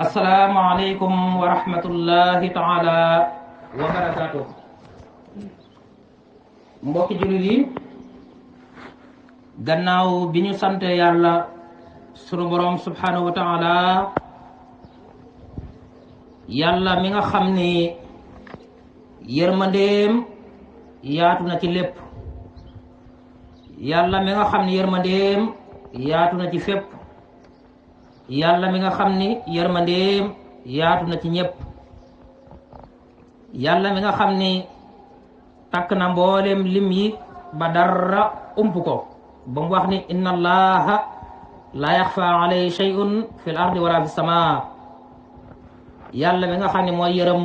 asalaamaaleykum wa rahmatullahi taala wa barakaatu. mbokki jullit yi, gannaaw bi ñu sante yàlla sunu borom subhanahu wa taala, yàlla mi nga xam ni yërmandeem yaatu na ci lépp, yàlla mi nga xam ni yërmandeem yaatu na ci fépp, yàlla mi nga xam ni yërmandeem yaatu na ci ñépp, yàlla mi nga xam ni takk na mboolem lim yi ba dara ump ko ba mu wax ni inna allaha la yaxfa alayhi shay'un fil ardi wala fis samaa. yàlla mi nga xam ne mooy yërëm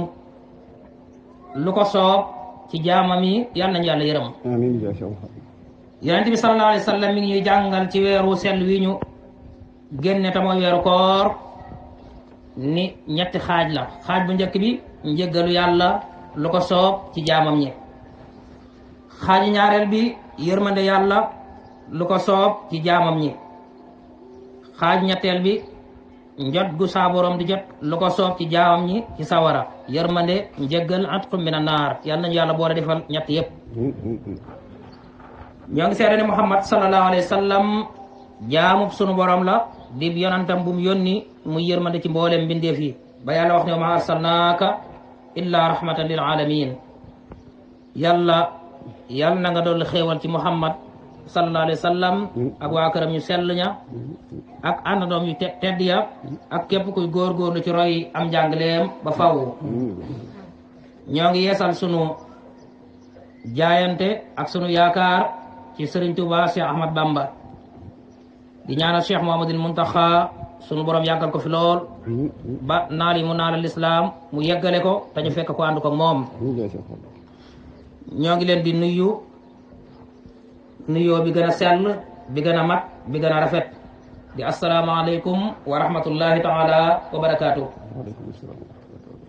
lu ko soob ci jaamam yi, yàlla nañu yàlla yërëm. amiin. yonent bi sallallahu alayhi wa sallam mi ngi ñuy jàngal ci weeru sell wi ñu génne te mooy weeru koor ni ñetti xaaj la. xaaj bu njëkk bi njëggalu yàlla lu ko soob ci jaamam ñi. xaaji ñaareel bi yërmande yàlla lu ko soob ci jaamam ñi. xaaj ñetteel bi njot gu saa borom di jot lu ko soob ci jaamam ñi ci sawara. yërmande, njëggal, atqu mina naar. yàlla nañu yàlla boole defal ñett yépp. ñoo ngi seede ne Muhammad sallallahu alayhi wa sallam jaamub sunu borom la, di yonantam bu mu yónni muy yërmande ci mboolem mbindeef yi, ba yàlla wax ne wa ma arsalnaaka illa rahmatan lil alamin. yàlla na nga doon xéewal ci Muhammad sallallahu alayhi wa sallam ak waa këram ñu sell ña ak àndandoom yu tedd ya ak képp kuy góorgóorlu ci roy am njàngaleem ba faw. ñoo ngi yeesal sunu jaayante ak sunu yaakaar ci Sëriñ Tuuba Cheikh Ahmad Bamba, di ñaanal Cheikh Muhammadul Muntaxa sunu borom yàggal ko fi lool ba naal yi mu naalal lislaam mu yeggale ko te ñu fekk ko ànd ko moom. ñoo ngi leen di nuyoo bi gën a sell, bi gën a mat, bi gën a rafet, di asalaamaaleykum wa rahmatullahi taala wa barakaatu.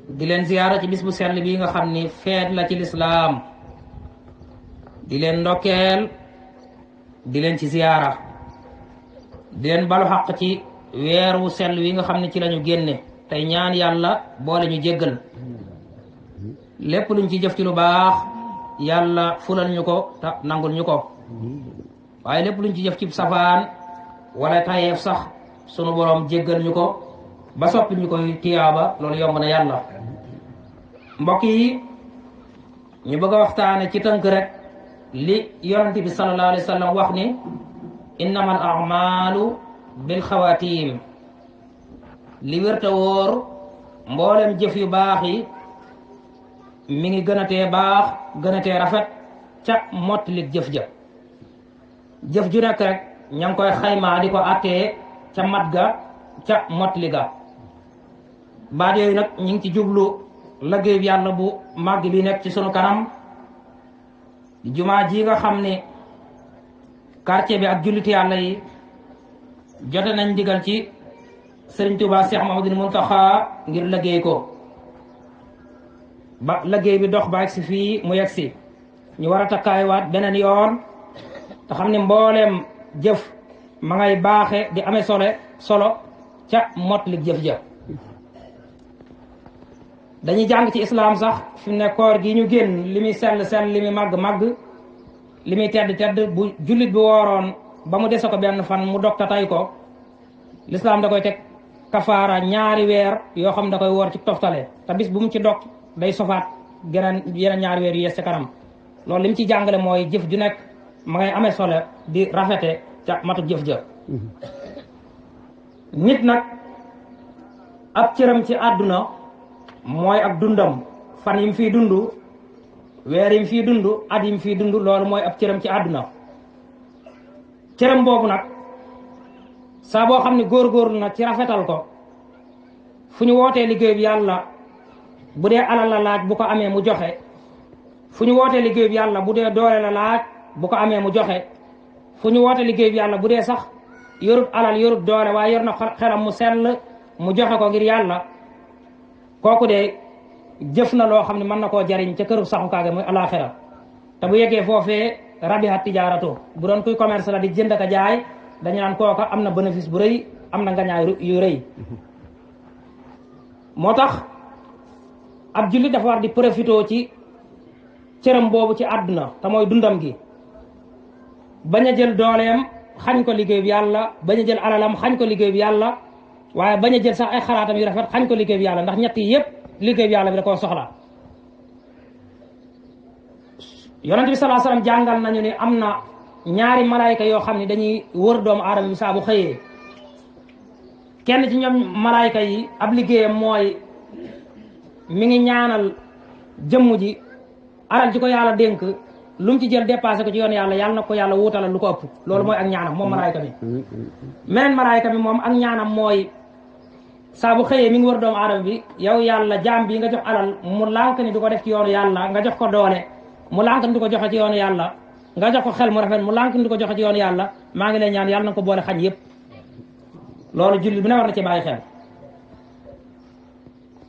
di leen ziyaara ci bis bu sell bii nga xam ni feet la ci lislaam, di leen ndokkeel, di leen ci ziyaara, di leen balu xaq ci weer wu sell wi nga xam ne ci lañu génne, tey ñaan yàlla boole ñu jéggal lépp luñ ci jëf ci lu baax, yàlla fulal ñu ko te nangul ñu ko, waaye lépp luñ ci jëf ci safaan wala tayeef sax sunu borom jéggal ñu ko ba soppi ñu koy tiyaaba, loolu yomb na yàlla. mbokk yi, ñu bëgg a waxtaane ci tënk rek li yonent bi sallallahu alayhi wa sallam wax ni innamal a'malu bil xawaatim. li wérte wóor mboolem jëf yu baax yi mi ngi gën a tee baax, gën a tee rafet ca mottalik jëf ja. jëf ju nekk rek ña ngi koy xaymaa di ko attee ca mat ga, ca mottali ga. baat yooyu nag ñu ngi ci jublu liggéey bi yàlla bu màgg bi nekk ci sunu kanam, jumaa ji nga xam ne quartier bi ak julliti yàlla yi jote nañ ndigal ci Sëriñ Tuubaa Cheikh Muhammadul Muntaxa ngir liggéey ko ba liggéey bi dox ba egsi fii mu egsi. ñu war a takkaaywaat beneen yoon te xam ne mbooleem jëf ma ngay baaxe di amee solo ca mottalik jëf ja. dañuy jàng ci islaam sax fi mu ne koor gi ñu génn li muy sell li muy màgg li muy tedd bu jullit bi wooroon ba mu dese ko benn fan mu dog ta tay ko, lislaam da koy teg kafaara 2 weer yoo xam da koy woor ci toftale, te bis bu mu ci dog day sofaat yeneen 2 weer yu yes ci kanam. loolu li mu ci jàngale mooy jëf ju nekk ma ngay amee solo di rafete ca matu jëf ja. nit nag ab cëram ci àdduna mooy ak dundam, fan yi mu fiy dund, weer yi mu fiy dund, at yi mu fiy dund, loolu mooy ab cëram ci àdduna. cëram boobu nag saa boo xam ne góorgóorlu na ci rafetal ko, fu ñu wootee liggéey bi yàlla bu dee alal la laaj bu ko amee mu joxe, fu ñu wootee liggéey bi yàlla bu dee doole la laaj bu ko amee mu joxe, fu ñu wootee liggéey bi yàlla bu dee sax yorut alal yorut doole waaye yor na xelam mu sell mu joxe ko ngir yàlla, kooku de jëf na loo xam ne mën na koo jariñ ca këru saxukaage muy alaxira. te bu yeggee foofee rabihat tijaaratu, bu doon kuy commerce la di jënd ak jaay, dañu naan kooka am na bénéfice bu rëy, am na ngañaay yu rëy. moo tax ab jullit dafa war di profitoo ci cëram boobu ci àdduna te mooy dundam gi bañ a jël dooleem xañ ko liggéey bi yàlla, bañ a jël alalam xañ ko liggéey bi yàlla, waaye bañ a jël sax ay xalaatam yu rafet xañ ko liggéey bi yàlla, ndax ñett yi yëpp liggéey bi yàlla bi da koo soxla. yonent bi sallallahu alayhi wasallam jàngal nañu ni am na ñaari malaayika yoo xam ne dañuy wër doomu aadama bi saa bu xëyee. kenn ci ñoom malaayika yi ab liggéeyam mooy mi ngi ñaanal jëmm ji alal ji ko yàlla dénk lu mu ci jël dépassé ko ci yoon yàlla, yàlla na ko yàlla wuutalal lu ko ëpp. loolu mooy ak ñaanam moom malaayika bi. meneen malaayika bi moom ak ñaanam mooy saa bu xëyee mi ngi wër doomu aadama bi, yow yàlla jaam bi nga jox alal mu lànk ni du ko def ci yoonu yàlla, nga jox ko doole mu lànk ni du ko joxe ci yoonu yàlla, nga jox ko xel mu rafet mu lànk ni du ko joxe ci yoonu yàlla, maa ngi lay ñaan yàlla na ko boole xañ yëpp. loolu jullit bu ne war na ci bàyyi xel.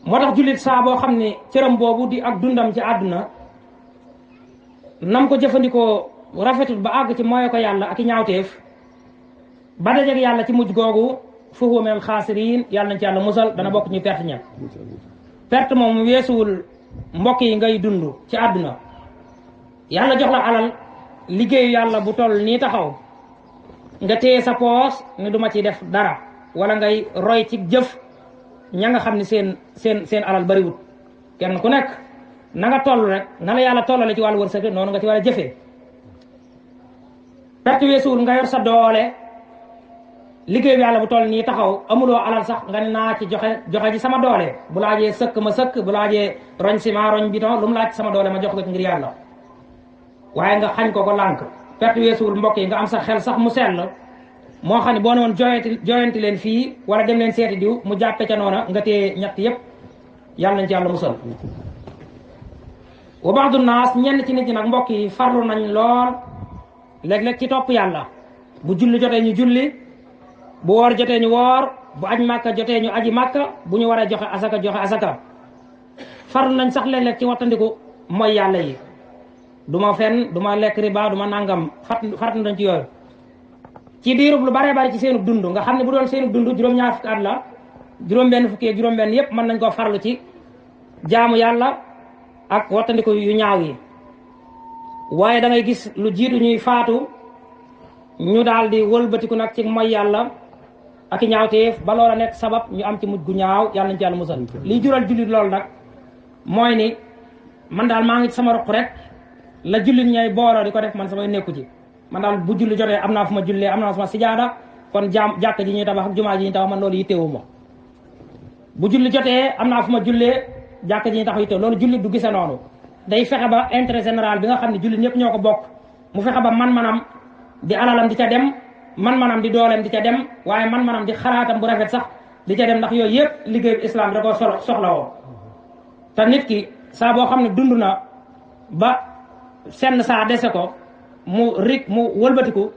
moo tax jullit saa boo xam ne cëram boobu di ak dundam ci àdduna nam ko jëfandikoo rafetul ba àgg ci mooy ko yàlla ak i ñaawteef ba dajeeg yàlla ci mujj googu fa huwa minal xaasiriin, yàlla nañ ci yàlla musal, dana bokk ñu perte ña. perte moom weesuwul mbokk yi ngay dund ci àdduna yàlla jox la alal, liggéeyu yàlla bu toll nii taxaw nga téye sa poos ne duma ci def dara, wala ngay roy ci jëf ña nga xam ne seen alal bariwut. kenn ku nekk na nga toll rek na la yàlla tollale ci wàllu wërsëg noonu nga ci war a jëfee. perte weesuwul nga yor sa doole, liggéey bi yàlla bu toll nii taxaw amuloo alal sax nga ne naa ci joxe ci sama doole, bu laajee sëkk ma sëkk, bu laajee roñ ciment roñ biton, lu mu laaj sama doole ma jox ko ci ngir yàlla, waaye nga xañ ko lànk. perte weesuwul mbokk yi nga am sa xel sax mu sell, moo xam ne boo ne woon joyanti leen fii wala dem leen seeti diw mu jàppe ca noona, nga téye ñett yépp. yàlla nañ ci yàlla musal. wa ba'du naas, ñenn ci nit ñi nag mbokk yi farlu nañ lool léeg-léeg ci topp yàlla. bu julli jotee ñu julli, bu woor jotee ñu woor, bu aj màkka jotee ñu aji màkka, bu ñu waree joxe asaka. farlu nañ sax léeg-léeg ci wattandiku mooy yàlla yi. du ma fen, du ma lekk riba, du ma nangam, farlu nañ ci yooyu. ci diirub lu baree bari ci seenub dund, nga xam ne bu doon seenub dund juróom-ñaar fukki at la, juróom-benn fukki ak juróom-benn yépp mën nañ koo farlu ci jaamu yàlla ak wattandiku yu ñaaw yi. waaye da ngay gis lu jiitu ñuy faatu ñu daal di wëlbatiku nag ci mooy yàlla ak i ñaawteef ba loola nekk sabab ñu am ci mujj gu ñaaw, yàlla nañ ci yàlla musal. liy jural jullit loolu nag mooy ni man daal maa ngi ci sama roq rek, la jullit ñay booloo di ko def man samay nekku ci. man daal bu julli jotee am naa fu ma jullee, am naa fu ma sijaada, kon jàkk ji ñuy tabax ak jumaa ji ñuy tabax man loolu yittewu ma. bu julli jotee am naa fu ma jullee, jàkk ji ñuy tabax yittewu, loolu jullit du gise noonu. day fexe ba intérêt général bi nga xam ne jullit ñëpp ñoo ko bokk, mu fexe ba man-manam di alalam di ca dem, man-manam di dooleem di ca dem, waaye man-manam di xalaatam bu rafet sax di ca dem, ndax yooyu yëpp liggéeyu islam bi da koo soxla woo. te nit ki saa boo xam ne dund na ba senn saa dese ko, mu wëlbatiku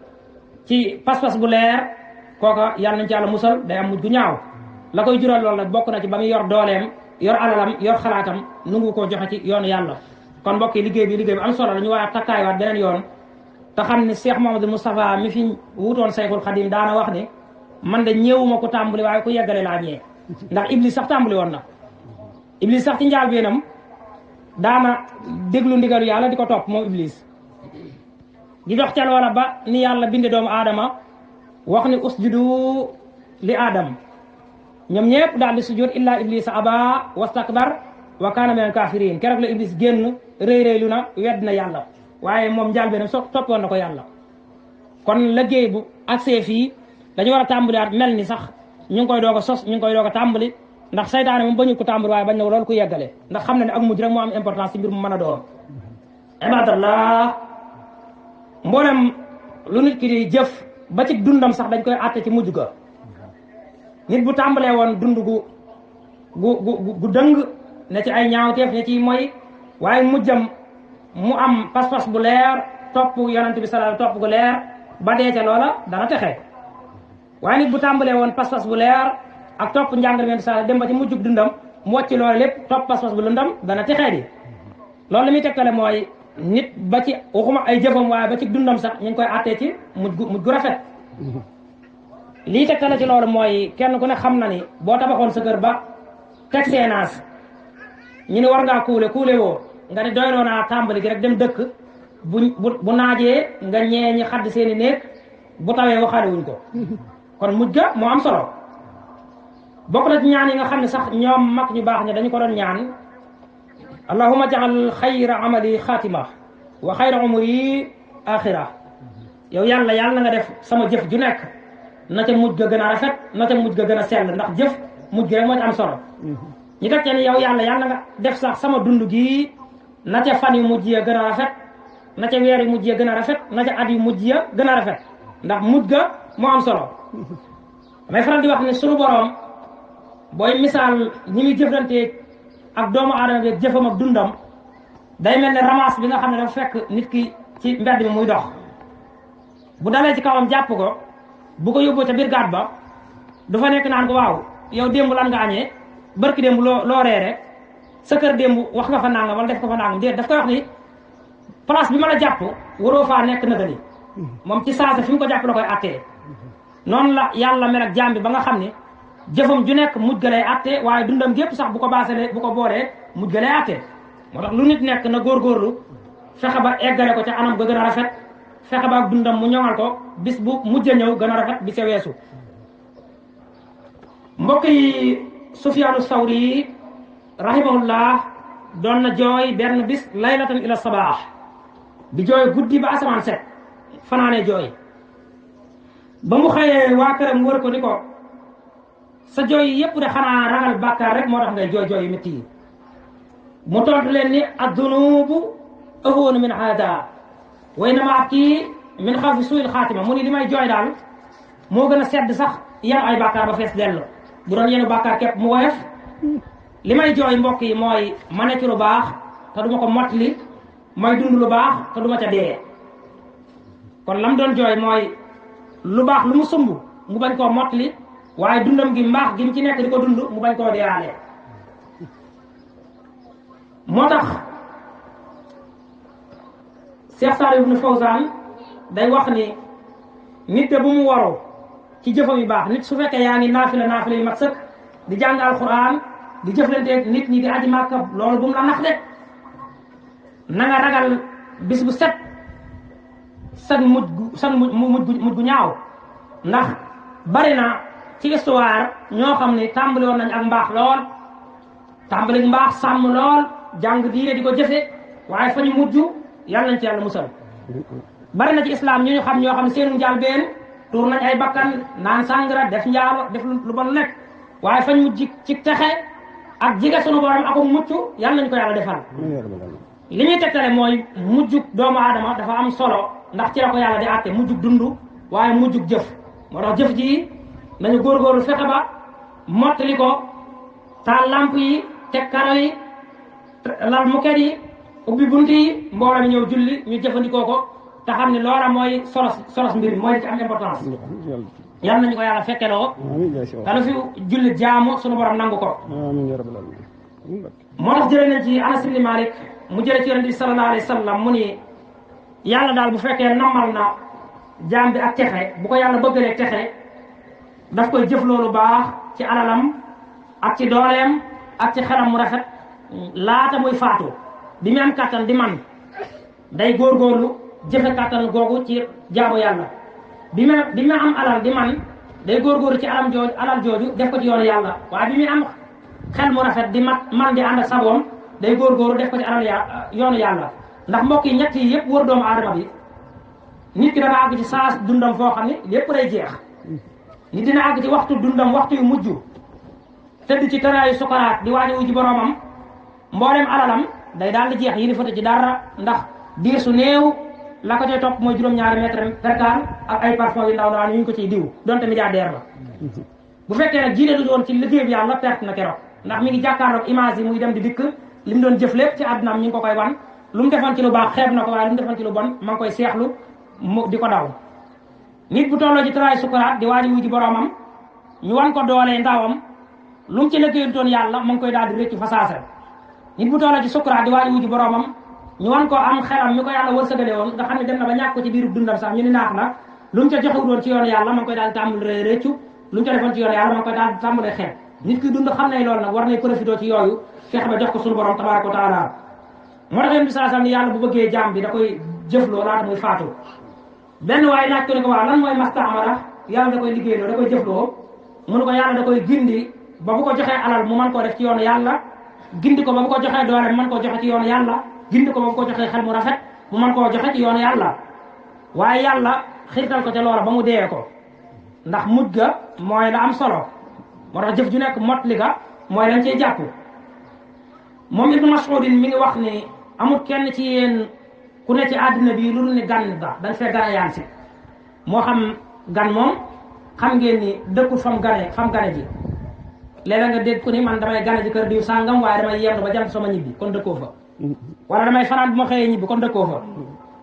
ci pas-pas bu leer, kooka yàlla nañ ci yàlla musal, day am mujj gu ñaaw. la koy jural loolu nag bokk na ci ba muy yor dooleem, yor alalam, yor xalaatam, nungu koo joxe ci yoonu yàlla. kon mbokk yi liggéey bi am solo la, ñu war a takkaaywaat beneen yoon te xam ne Cheikh Mouhamadou Moustapha mi fi wutoon Sayxul Xadim daana wax ne man de ñëwuma ko tàmbali waaye ku yeggale laa ñee. ndax Iblis sax tàmbali woon na. Iblis sax ci njaal beenam daana déglu ndigalu yàlla di ko topp moom Iblis. di dox ca loola ba ni yàlla binde doomu aadama wax ni usjudu li aadam, ñoom ñëpp daal di sujud illa iblisa aba wastakbar wa kaana minal kaafiriin. keroog la Iblis génn rëy-rëylu na, wedd na yàlla, waaye moom njaal beenam toppoon na ko yàlla. kon liggéey bu agsee fii dañu war a tàmbaliwaat mel ni sax ñu ngi koy doog a sos, ñu ngi koy doog a tàmbali, ndax saytaane moom bañu ko tàmbali waaye bañ na loolu ku yeggale, ndax xam na ne ak mujj rek moo am importance ci mbir mu mën a doon. ibadallah, mboolem lu nit ki di jëf ba ci dundam sax dañ koy àtte ci mujj ga. nit bu tàmbalee woon dund gu dëng ne ci ay ñaawteef ne ci mooy, waaye mujjam mu am pas-pas bu leer, topp yonent bi sallallahu topp gu leer ba dee ca loola dana texe. waaye nit bu tàmbalee woon pas-pas bu leer ak topp njàngal yonent sallallahu dem ba ci mujjug dundam mu wàcc loola lépp topp pas-pas bu lëndam dana texee di. loolu li muy tegtale mooy nit ba ci waxuma ay jëfam waaye ba ci dundam sax ñu ngi koy àttee ci mujj gu rafet. lii tegtale ci loolu mooy kenn ku ne xam na ni boo tabaxoon sa kër ba teg seenaas ñu ne war ngaa kuule woo nga ne doyloo naa tàmbali gi rek dem dëkk bu naajee nga ñee ñi xadd seeni néeg bu tawee waxaale wuñ ko kon mujj ga moo am solo bokk na ci ñaan yi nga xam ne sax ñoom mag ñu baax ña dañu ko doon ñaan allahumma jaxal xayra amali xaatima wa xayra umri axira yow yàlla na nga def sama jëf ju nekk na ca mujj ga gën a rafet na ca mujj ga gën a sell ndax jëf mujj gi rek moo ci am solo ñu teg ci ni yow yàlla na nga def sax sama dund gi na ca fan yu mujj ya gën a rafet na ca weer yu mujj ya gën a rafet na ca at yu mujj ya gën a rafet ndax mujj ga moo am solo damay faral di wax ne sunu boroom booy misaal ñi muy jëflante ak doomu aadama bi jëfam ak dundam day mel ne ramas bi nga xam ne dafa fekk nit ki ci mbedd mi muy dox bu dalee ci kawam jàpp ko bu ko yóbboo ca biir gaat ba du fa nekk naan ko waaw yow démb lan nga añee barki démb loo reere sa kër démb wax nga fa nangam wala def ko fa nangam déet daf koy wax ni place bi ma la jàpp waroo faa nekk na gani moom ci saasa fi mu ko jàpp la koy attee noonu la yàlla mel ak jaam bi ba nga xam ne jëfam ju nekk mujj ga lay atte waaye dundam gépp sax bu ko baasalee bu ko boolee mujj ga lay atte moo tax lu nit nekk na góorgóorlu fexe ba eggale ko ca anam ga gën a rafet fexe ba ak dundam mu ñoŋal ko bis bu mujj a ñëw gën a rafet bi ca weesu mbokk yi Sufyaanu Sawri rahimahullah doon na jooy benn bis laylatan ila sabaax di jooy guddi ba asamaan set fanaane jooy ba mu xëyee waa këram wër ko ni ko sa jooy yépp de xanaa ragal bàkkaar rek moo tax ngay jooy jooy yu métti yi mu tontu leen ni addunubu ahwanu min hada wa innama abki min xawfi suu'il xaatima mu ni li may jooy daal moo gën a sedd sax yenu ay bàkkaar ba fees dellu bu doon yenu bàkkaar képp mu woyof li may jooy mbokk yi mooy ma nekk lu baax te duma ko mottali mooy dund lu baax te duma ca dee kon lam doon jooy mooy lu baax lu mu sumb mu bañ koo mottali waaye dundam gi mbaax gi mu ci nekk di ko dund mu bañ koo deewaale moo tax Cheikh Saliou ibn Fawzan day wax ni nit de bu mu waroo ci jëfam yu baax nit su fekkee yaa ngi naafila yu mat sëkk di jàng alquran di jëflanteeg nit ñi di aji màkka loolu bu mu la nax de na nga ragal bis bu set sag mujj gu ñaaw ndax bari na ci histoire ñoo xam ne tàmbali woon nañ ak mbaax lool tàmbali mbaax sàmm lool jàng diine di ko jëfe waaye fa ñu mujj yàlla nañ ci yàlla musal bari na ci islam ñu xam ñoo xam ne seenu njaal been tuur nañ ay bakkan naan sàngara def njaalo def lu bon nekk waaye fañ mujj ci texe ak jige sunu borom ak mucc yàlla nañ ko yàlla defal li ñuy tegtale mooy mujjug doomu aadama dafa am solo ndax ci la ko yàlla di àtte mujjug dund waaye mujjug jëf moo tax jëf ji nañu góorgóorlu fexe ba mottali ko taal lamp yi teg karo yi lal muket yi ubbi bunt yi mbooloo mi ñëw julli ñu jëfandikoo ko te xam ne loola mooy solos mbir mi mooy li ci am importance yàlla nañu ko yàlla fekkeloo kanu fi jullit jaamu sunu borom nangu ko moo tax jëlee nañ ci Anas ibn Malik mu jëlee ci yonent bi sallallahu alayhi wa sallam mu ni yàlla daal bu fekkee nammal na jaam bi ak texe bu ko yàlla bëggalee texe daf koy jëf loolu baax ci alalam ak ci dooleem ak ci xelam mu rafet laata muy faatu bi mu am kàttan di man day góorgóorlu jëfe kàttan googu ci jaamu yàlla bi mu am alal di man day góorgóorlu ci alal jooju def ko ci yoonu yàlla waaye bi mu am xel mu rafet di man di ànd ak sagoom day góorgóorlu def ko ci yoonu yàlla ndax mbokk yi ñett yi yëpp wër doomu aadama bi nit ki dana àgg ci saa dundam foo xam ne lépp day jeex nit dina àgg ci waxtu dundam waxtu yu mujj tëdd ci tëraayu sukaraat di waaji wu ci boroomam mboolem alalam day daal di jeex yi di fata ci dara ndax diir su néew la ko cay topp mooy juróom-ñaari mètre perkaal ak ay parfum yu ndaw ndawaan yu ñu ko ciy diw donte milliardaire la bu fekkee nag jiine du doon ci liggéey bi yàlla perte na keroog ndax mi ngi jàkkaarloog image yi muy dem di dikk li mu doon jëf lépp ci àddunaam ñu ngi ko koy wan lu mu defoon ci lu baax xeeb na ko waaye lu mu defoon ci lu bon ma ngi koy seexlu mu di ko daw nit bu tolloo ci taraay sukuraat di waaji wu ji boroomam ñu wan ko doolee ndawam lu mu ci liggéeyantoon yàlla ma ngi koy daal di rëcc fa saasa nit bu tolloo ci sukuraat di waaji wu ji boroomam ñu wan ko am xelam mi ko yàlla wërsëgale woon nga xam ne dem na ba ñàkk ko ci biiru dundam sax ñu ni naax na lu mu ca joxewul woon ci yoon yàlla ma ngi koy daal di tàmbali rëccu lu mu ca defoon ci yoon yàlla ma ngi koy daal di tàmbali xeeb nit ki dund xam nañ loolu nag war nay profité ci yooyu fexe ba jox ko suñu borom tabaraka wa taala moo tax yéen bi saa ni yàlla bu bëggee jaam bi da koy jëfloo laata muy faatu benn waaye laaj ko ne ko waaw lan mooy mastaamala yàlla da koy liggéeyloo da koy jëfloo mënu ko yàlla da koy gindi ba bu ko joxee alal mu mën koo def ci yoonu yàlla gindi ko ba bu ko joxee doole mu mën koo joxe ci yoonu yàlla gindi ko ba bu ko joxee xel mu rafet mu mën koo joxe ci yoonu yàlla waaye yàlla xiirtal ko ca loola ba mu dee ko ndax mujj ga mooy la am solo moo tax jëf ju nekk mot li ga mooy lañ cey jàpp moom Ibnu Mas'udin mi ngi wax ni amul kenn ci yéen ku ne ci àddina bi lu dul ni gan ga dañ fee gane yaan si moo xam gan moom xam ngeen ni dëkkul fam gane ji léeg-léeg nga dégg ku ni man damay gane ji kër diw sàngam waaye damay yendu ba jant sama ñibbi kon dëkkoo fa wala damay fanaan bu ma xëyee ñibbi kon dëkkoo fa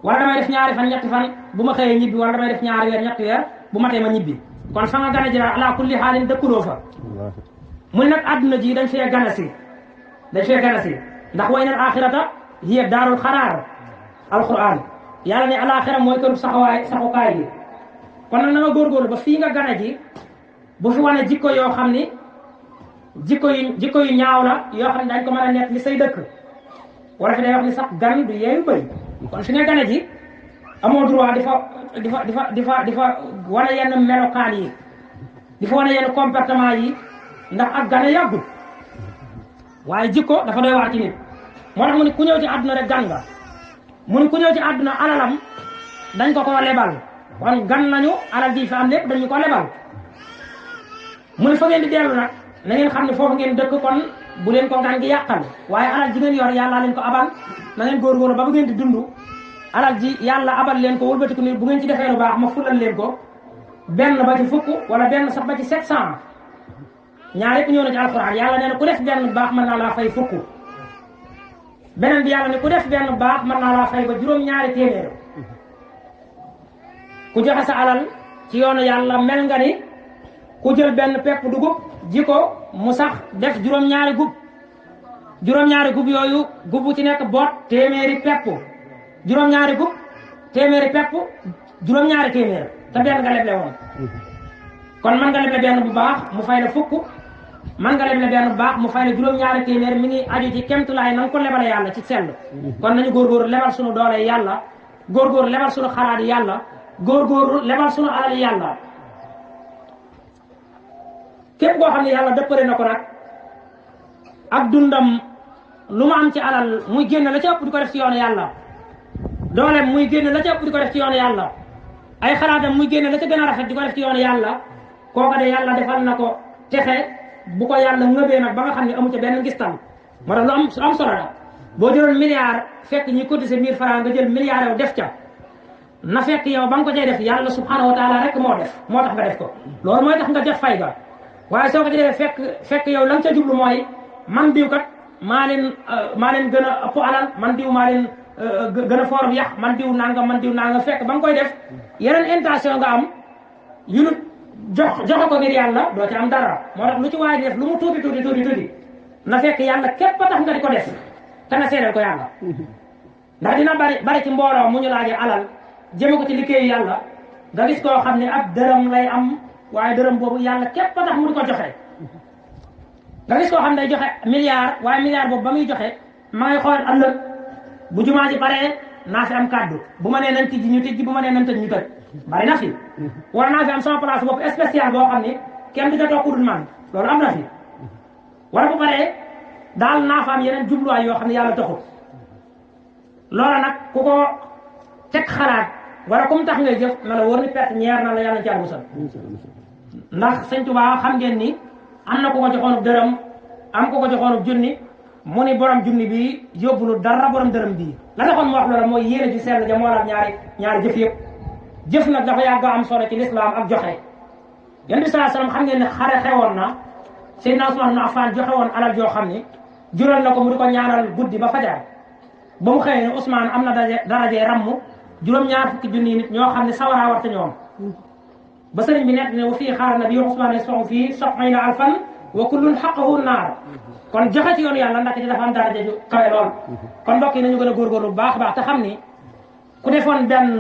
wala damay def ñaari fan ñetti fan bu ma xëyee ñibbi wala damay def ñaari weer ñetti weer bu matee ma ñibbi kon fa nga gane ji daal ala kulli xaalin dëkkuloo fa mu ne nag àdduna ji dañ fee gane si ndax way nal axirata hiya daarul xaraar alquran yàlla ne alaxira mooy këru saxukaay bi kon nag na nga góorgóorlu ba fii nga gane ji bu fi wane jikko yoo xam ni jikko yu ñaaw la yoo xam ne dañ ko mën a nekk li say dëkk wala fi day wax ni sax gan du yeeyu bëy kon fi nga gane ji amoo droit di fa wane yenn melokaan yi di fa wane yenn comportement yi ndax ak gane yàggul waaye jikko dafa doy waar ci nit moo tax mu ni ku ñëw ci àdduna rek gan nga mu ni ku ñëw ci àdduna alalam dañ ko lebal kon gan nañu alal ji fi am lépp dañu ko lebal mu ni fa ngeen di dellu nag na ngeen xam ne foofu ngeen dëkk kon bu leen ko ngan gi yàqal waaye alal ji ngeen yor yàlla leen ko abal na ngeen góorgóorlu ba bu ngeen di dund alal ji yàlla abal leen ko wëlbatiku ni bu ngeen ci defee lu baax ma fulal leen ko benn ba ci fukk wala benn sax ba ci 700 ñaar yëpp ñëw na ci alxuraan yàlla nee na ku def benn baax mën naa laa fay fukk beneen bi yàlla ne ku def benn baax mën naa laa fay ba juróom-ñaari téeméer ku joxe sa alal ci yoonu yàlla mel nga ni ku jël benn pepp dugub ji ko mu sax def juróom-ñaari gub yooyu gub bu ci nekk boot téeméeri pepp juróom-ñaari gub téeméeri pepp juróom-ñaari téeméer te benn nga leble woon kon mën nga leble benn bu baax mu fay la fukk mën nga leble benn bu baax mu fay la juróom-ñaari téeméer mi ngi aju ci kemtulaay na nga ko lebale yàlla ci sell kon nañu góorgóorlu lebal sunu doole yàlla góorgóorlu lebal sunu xalaat yàlla góorgóorlu lebal sunu alal yàlla képp koo xam ne yàlla dëppale na ko nag ak dundam lu mu am ci alal muy génn la ca ëpp di ko def ci yoonu yàlla dooleem muy génn la ca ëpp di ko def ci yoonu yàlla ay xalaatam muy génn la ca gën a rafet di ko def ci yoonu yàlla kooka de yàlla defal na ko texe bu ko yàlla ngëbee nag ba nga xam ne amu ca benn ngistal moo tax lu am solo la boo jëloon milliard fekk ñi cotiser 1000 francs nga jël milliard yow def ca na fekk yow ba nga ko cay def yàlla subhanahu wa taala rek moo tax nga def ko loolu mooy tax nga jot fay ga waaye soo ko ci defee fekk yow la nga ca jublu mooy man diw kat maa leen gën a ëpp alal man diw maa leen gën a foor yàq man diw nangam fekk ba nga koy def yeneen intention nga am yu nu joxe ko ngir yàlla doo ci am dara moo tax lu ci waay di def lu mu tuuti na fekk yàlla képp a tax nga di ko def te nga seedeel ko yàlla ndax dina bari ci mbooloo mu ñu laajee alal jëme ko ci liggéeyu yàlla nga gis koo xam ne ab dërëm lay am waaye dërëm boobu yàlla képp a tax mu di ko joxe nga gis koo xam ne day joxe milliard waaye milliard boobu ba muy joxe ma ngay xool ëllëg bu jumaa ji paree naa fi am kàddu bu ma nee nañ tijji ñu tijji bu ma nee nañ tëj ñu tëj bari na fi wala naa fi am sama place bopp spécial boo xam ni kenn du ca toog ku dul man loolu am na fi wala bu paree daal naa fa am yeneen jubluwaay yoo xam ne yàlla taxut loola nag ku ko teg xalaat wala comme tax ngay jëf na la wóor ni perte ñeer na la yàlla ci musal ndax sëñ Tuubaa xam ngeen ni am na ku ko joxoonub dërëm am ku ko joxoonub junni mu ni borom junni bi yóbbulu dara borom dërëm bii la taxoon mu wax loola mooy yéene ji sell ja moo la ñaari jëf yëpp jëf nag dafa yàgg am solo ci lislaam ak joxe yonent bi sallallahu alayhi wasallam xam ngeen ne xare xewoon na Seydina Usmaan ibn Affaan joxe woon alal joo xam ni jural na ko mu di ko ñaanal guddi ba fajar ba mu xëyee ne Usmaan am na daraje ramm juróom-ñaar fukki junni nit ñoo xam ne sawaraa warta ñoom ba sëriñ bi nekk ne wa fii xaar na bi Usmaan yasfa'u fii 70 alfan wa kullun haqqahu naar kon joxe ci yoonu yàlla ndax ci dafa am daraja ju kawe lool kon mbokk yi nañu gën a góorgóorlu bu baax a baax te xam ni ku defoon benn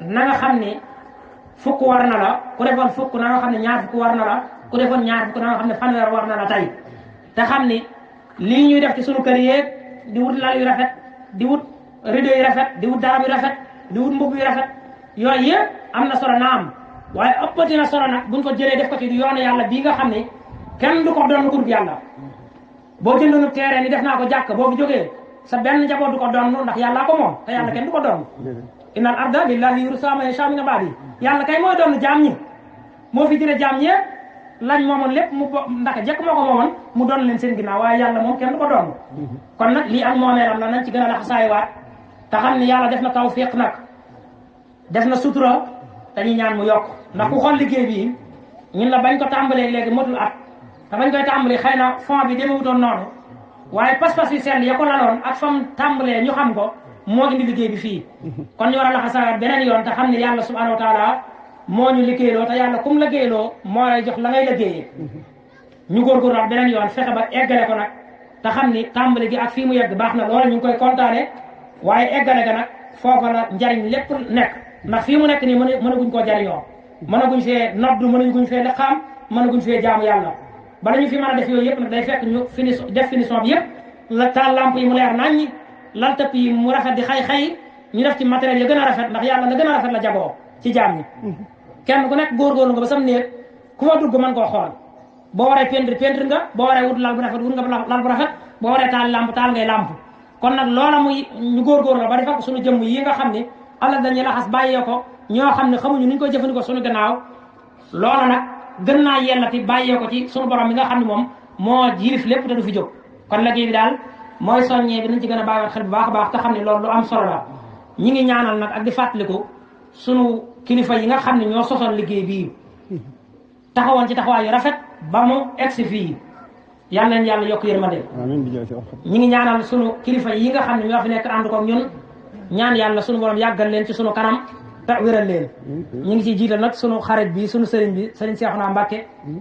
na nga xam ni fukk war na la ku defoon fukk na nga xam ne ñaar fukk war na la ku defoon ñaar fukk na xam ne fanweer war na la tey te xam ni lii ñuy def ci sunu kër yeeg di wut lal yu rafet di wut rideau yu rafet di wut darab yu rafet di wut mbubb yu rafet yooyu yëpp am na solo naam waaye ëppati na solo nag buñ ko jëlee def ko ci yoonu yàlla bii nga xam ne kenn du ko doon ko dul yàlla boo jëndoonu terrain ni def naa ko jàkk boo fi jógee sa benn njaboot du ko doon ndax yàllaa ko moom te yàlla kenn du ko doon innal arda lillahi yurisuha man yashaa min ibaadihi yàlla kay mooy doon jaam ñi moo fi jëlee jaam ñee lañ moomoon lépp mu ndax jekk moo ko moomoon mu doon leen seen ginnaaw waaye yàlla moom kenn du ko doon kon nag lii ak moomeelam la nañ ci gën a laxasaayiwaat te xam ne yàlla def na tawfiq nag def na sutura dañuy ñaan mu yokk ndax ku xool liggéey bi ñun la bañ ko tàmbalee léegi motul at te bañ koy tàmbalee xëy na fond bi demewutoon noonu waaye pas-pas yu sell ya ko laloon ak fam tàmbalee ñu xam ko moo indi liggéey bi fii kon ñu war a laxasaayiwaat beneen yoon te xam ne yàlla subhanahu wa taala moo ñu liggéeyloo te yàlla kum liggéeyloo moo lay jox la ngay liggéeyee ñu góorgóorlu wax beneen yoon fexe ba eggale ko nag te xam ni tàmbali gi ak fii mu yegg baax na loola ñu ngi koy kontaane waaye eggale ga nag foofa la njariñ lépp nekk ndax fii mu nekk nii mënaguñ koo jariñoo mënaguñ fee noddu mënaguñ fee liqaam mënaguñ fee jaamu yàlla bala ñu fi mën a def yooyu yëpp nag day fekk ñu def finition bi yëpp la taal lamp yi mu leer naññi lal tëpp yi mu rafet di xay-xay ñu def ci matériel yi gën a rafet ndax yàlla la gën a rafet la jagoo ci jaam ñi kenn ku nekk góorgóorlu nga ba sam néeg ku fa dugg mën koo xool boo waree peintre nga boo waree wut lal bu rafet wut nga lal bu rafet boo waree taal lamp taal ngay lamp kon nag loola muy ñu góorgóorlu ba defal ko suñu jëmm yi nga xam ne Allah dañuy laxas bàyyee ko ñoo xam ne xamuñu ni ñu koy jëfandikoo suñu gannaaw loola nag gën naa yellati bàyyee ko ci suñu borom bi nga xam ne moom moo yilif lépp te du fi jóg kon liggéey bi daal mooy soññee bi nañ ci gën a bàyyiwaat xel bu baax a baax te xam ne loolu lu am solo la ñi ngi ñaanal nag ak di fàttaliku sunu kilifa yi nga xam ne ñoo sosoon liggéey bii taxawoon ci taxawaay yu rafet ba mu egsi fii yal leen yàlla yokk yërmande ñi ngi ñaanal sunu kilifa yi nga xam ne ñoo fi nekk ànd ko ñun ñaan yàlla sunu borom yàggal leen ci sunu kanam te wéral leen ñi ngi ciy jiital nag sunu xarit bi sunu sëriñ bi sëriñ Seexuna Mbàkke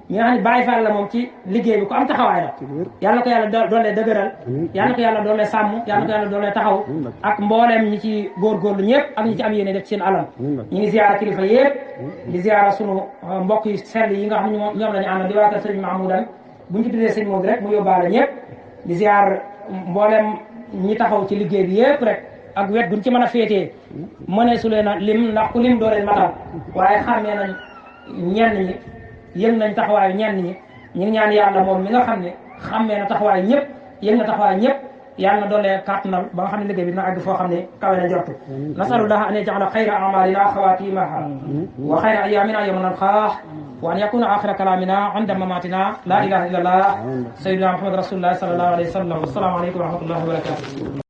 ñi nga xam ne Baay Faal la moom ci liggéey bi ku am taxawaay la yàlla na ko yàlla doolee dëgëral yàlla na ko yàlla doolee sàmm yàlla na ko yàlla doolee taxaw ak mbooleem ñi ci góorgóorlu ñëpp ak ñi ci am yéene def ci seen alal ñi ngi ziyaara kilifa yëpp di ziyaara sunu mbokk yi sell yi nga xam ne ñoom la ñu àndal di waa kër sëriñ Mahmoudan buñ ci tuddee sëriñ Maodo rek mu yóbbaale ñëpp di ziyaar mbooleem ñi taxaw ci liggéey bi yëpp rek ak wet guñ ci mën a féetee mënee su leen a lim ndax ku lim doo leen matal waaye xàmmee nañ ñenn ñi yëg nañ taxawaayu ñenn ñi ñu ngi ñaan yàlla moom mi nga xam ne xàmmee na taxawaay ñëpp yëg na taxawaay ñëpp yàlla na doolee kàttanal ba nga xam ne liggéey bi dina àgg foo xam ne kawe na jortu nasalullah an yaj'ala xayra amalina xawatimaha wa xayra ayamina yawma nalqaah wa an yakuna axira kalamina inda mamatina la ilaha illa allah sayyidina muhammad rasulullah sallallahu alayhi wa sallam assalaamu aleykum wa rahmatullahi wa barakatuh